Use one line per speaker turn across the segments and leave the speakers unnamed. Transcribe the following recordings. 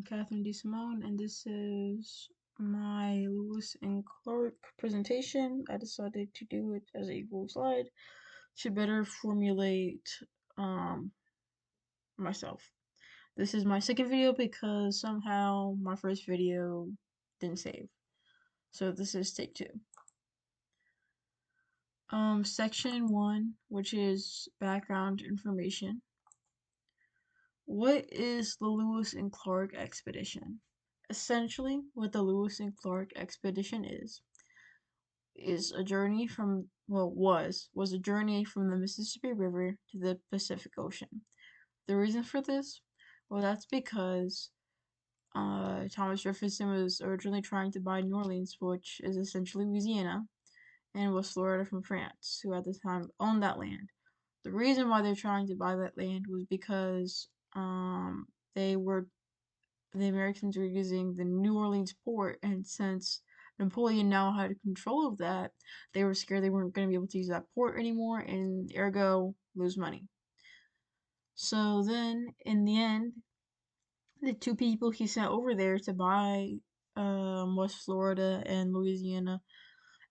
Catherine D. Simone, and this is my Lewis and Clark presentation. I decided to do it as a Google slide to better formulate um, myself. This is my second video because somehow my first video didn't save. So this is take two. Section 1, which is background information. What is the Lewis and Clark expedition? Essentially, what the Lewis and Clark expedition is a journey from was a journey from the Mississippi River to the Pacific Ocean. The reason for this, well, that's because Thomas Jefferson was originally trying to buy New Orleans, which is essentially Louisiana, and West Florida from France, who at the time owned that land. The reason why they're trying to buy that land was because they were the Americans were using the New Orleans port, and since Napoleon now had control of that, they were scared they weren't going to be able to use that port anymore, and ergo lose money. So then, in the end, the two people he sent over there to buy West Florida and Louisiana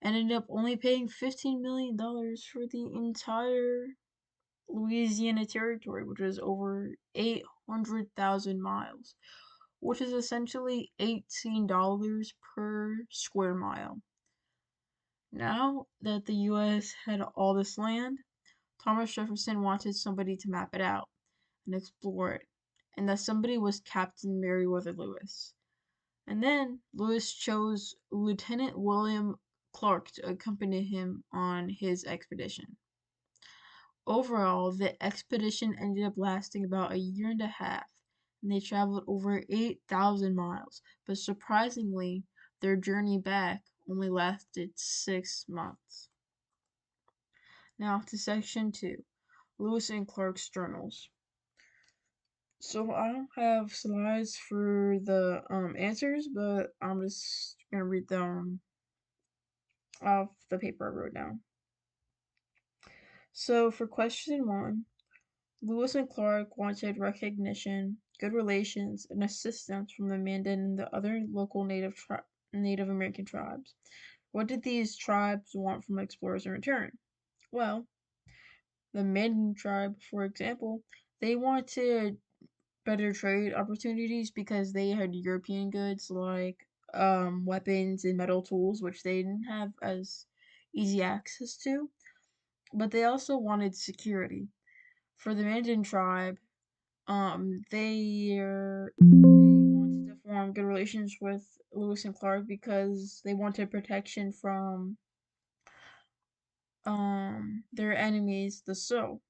ended up only paying $15 million for the entire Louisiana territory, which is over 800,000 miles, which is essentially $18 per square mile. Now that the US had all this land, Thomas Jefferson wanted somebody to map it out and explore it, and that somebody was Captain Meriwether Lewis. And then Lewis chose Lieutenant William Clark to accompany him on his expedition. Overall, the expedition ended up lasting about a year and a half, and they traveled over 8,000 miles, but surprisingly, their journey back only lasted 6 months. Now to section 2, Lewis and Clark's journals. So I don't have slides for the answers, but I'm just gonna read them off the paper I wrote down. So for question 1, Lewis and Clark wanted recognition, good relations, and assistance from the Mandan and the other local Native American tribes. What did these tribes want from explorers in return? Well, the Mandan tribe, for example, they wanted better trade opportunities because they had European goods like weapons and metal tools, which they didn't have as easy access to. But they also wanted security. For the Mandan tribe, they wanted to form good relations with Lewis and Clark because they wanted protection from their enemies, the Sioux.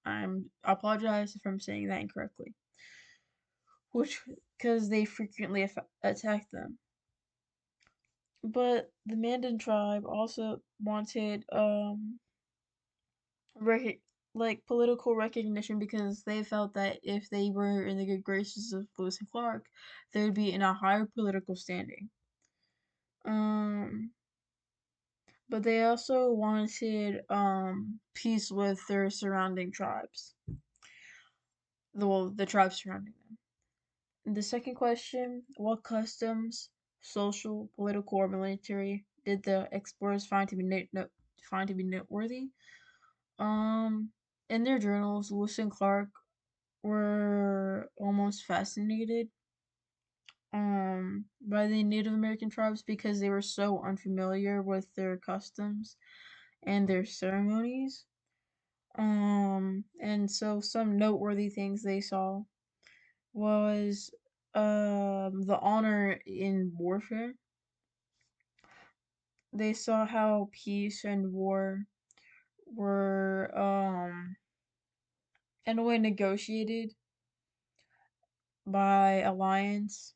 I apologize if I'm saying that incorrectly. Which because they frequently attacked them. But the Mandan tribe also wanted rec- like political recognition because they felt that if they were in the good graces of Lewis and Clark, they would be in a higher political standing. Um, but they also wanted peace with their surrounding tribes. The tribes surrounding them. The second question: what customs, social, political, or military did the explorers find to be noteworthy? Um, in their journals, Lewis and Clark were almost fascinated by the Native American tribes because they were so unfamiliar with their customs and their ceremonies. And so some noteworthy things they saw was the honor in warfare. They saw how peace and war were in a way negotiated by alliances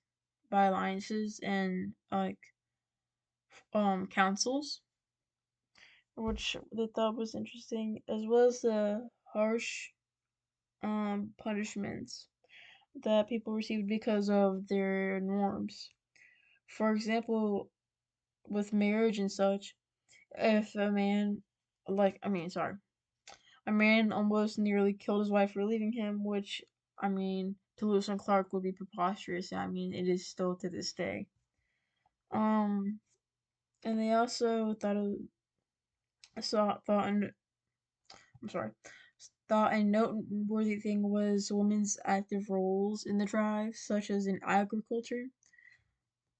and like councils, which they thought was interesting, as well as the harsh punishments that people received because of their norms. For example, with marriage and such, if a man, a man almost nearly killed his wife for leaving him, which, I mean, to Lewis and Clark would be preposterous. I mean, it is still to this day. Um, and they also thought and I'm sorry, thought a noteworthy thing was women's active roles in the tribe, such as in agriculture.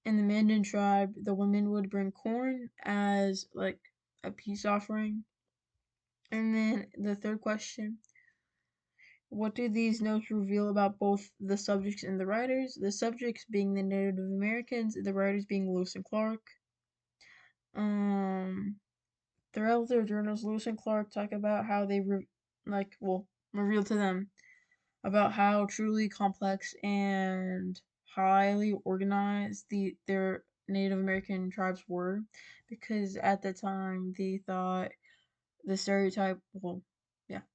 In the Mandan tribe, the women would bring corn as like a peace offering. And then the third question, what do these notes reveal about both the subjects and the writers? The subjects being the Native Americans, the writers being Lewis and Clark. Um, throughout their journals, Lewis and Clark talk about how they reveal to them about how truly complex and highly organized their Native American tribes were, because at the time they thought the stereotype well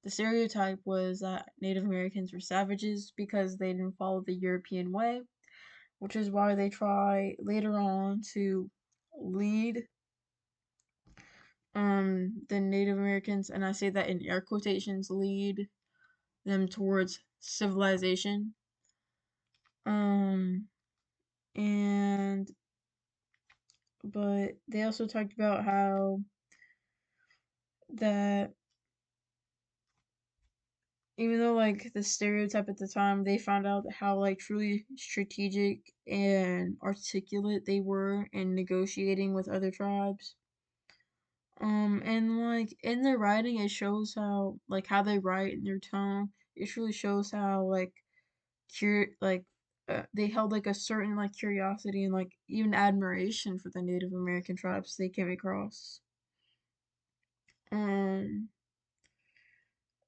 the stereotype was that Native Americans were savages because they didn't follow the European way, which is why they try later on to lead the Native Americans, and I say that in air quotations, lead them towards civilization. Um and but they also talked about how that even though like the stereotype at the time, they found out how like truly strategic and articulate they were in negotiating with other tribes. And like in their writing, it shows how they write in their tone. It truly shows how they held like a certain like curiosity and like even admiration for the Native American tribes they came across. Um,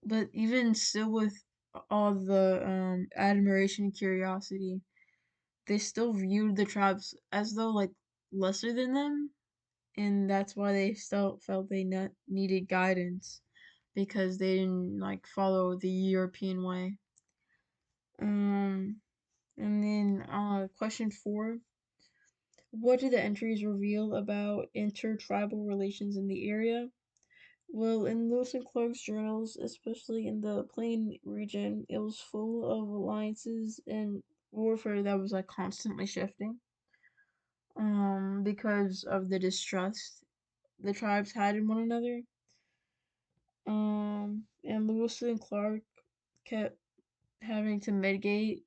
but even still with all the admiration and curiosity, they still viewed the tribes as though like lesser than them, and that's why they still felt they needed guidance because they didn't like follow the European way. Um, and then question 4. What do the entries reveal about intertribal relations in the area? Well, in Lewis and Clark's journals, especially in the Plain region, it was full of alliances and warfare that was like constantly shifting. Because of the distrust the tribes had in one another. And Lewis and Clark kept having to mitigate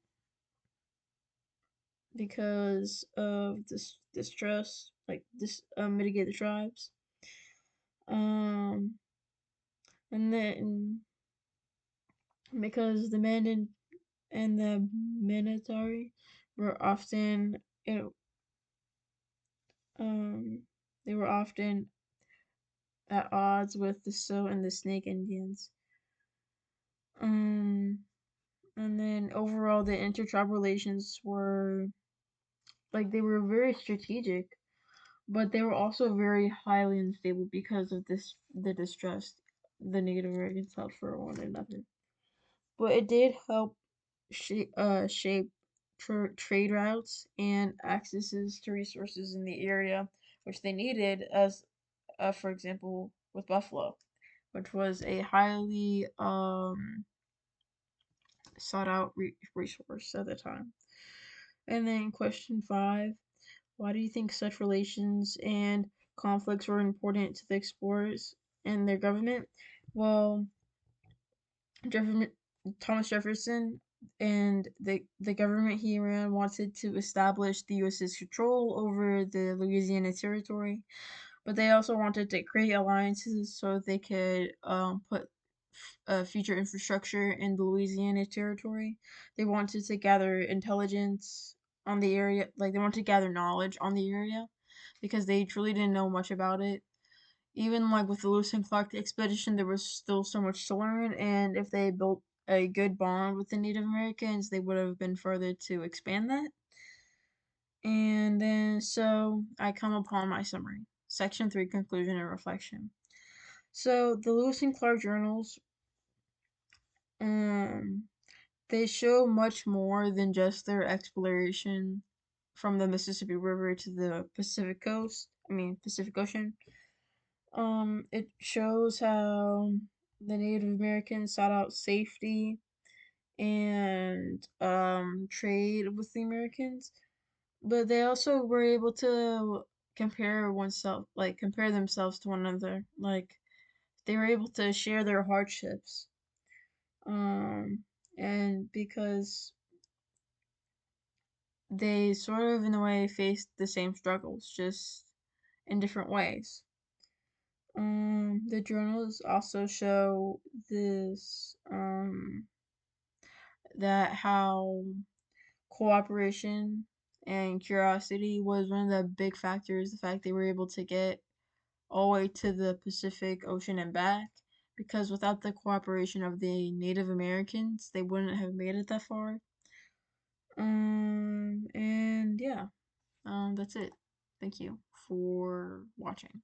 because of this distrust, mitigate the tribes. Um, and then because the Mandan and the Minatari were often it, they were often at odds with the Sioux and the Snake Indians. Um, and then overall, the intertribal relations were they were very strategic, but they were also very highly unstable because of the distrust the Native Americans felt for one another. But it did help shape trade routes and accesses to resources in the area, which they needed, as for example, with buffalo, which was a highly sought out resource at the time. And then question 5, why do you think such relations and conflicts were important to the explorers and their government? Well, Jefferson, Thomas Jefferson and the government he ran wanted to establish the U.S.'s control over the Louisiana Territory, but they also wanted to create alliances so they could put future infrastructure in the Louisiana Territory. They wanted to gather intelligence on the area, like they wanted to gather knowledge on the area because they truly didn't know much about it. Even like with the Lewis and Clark expedition, there was still so much to learn, and if they built a good bond with the Native Americans, they would have been further to expand that. And then, so I come upon my summary. Section 3, Conclusion and Reflection. So, the Lewis and Clark journals, um, they show much more than just their exploration from the Mississippi River to the Pacific Ocean. It shows how the Native Americans sought out safety and trade with the Americans, but they also were able to compare themselves to one another. Like they were able to share their hardships. Um, and because they sort of in a way faced the same struggles, just in different ways. The journals also show this that how cooperation and curiosity was one of the big factors. The fact they were able to get all the way to the Pacific Ocean and back, because without the cooperation of the Native Americans, they wouldn't have made it that far. And yeah, that's it. Thank you for watching.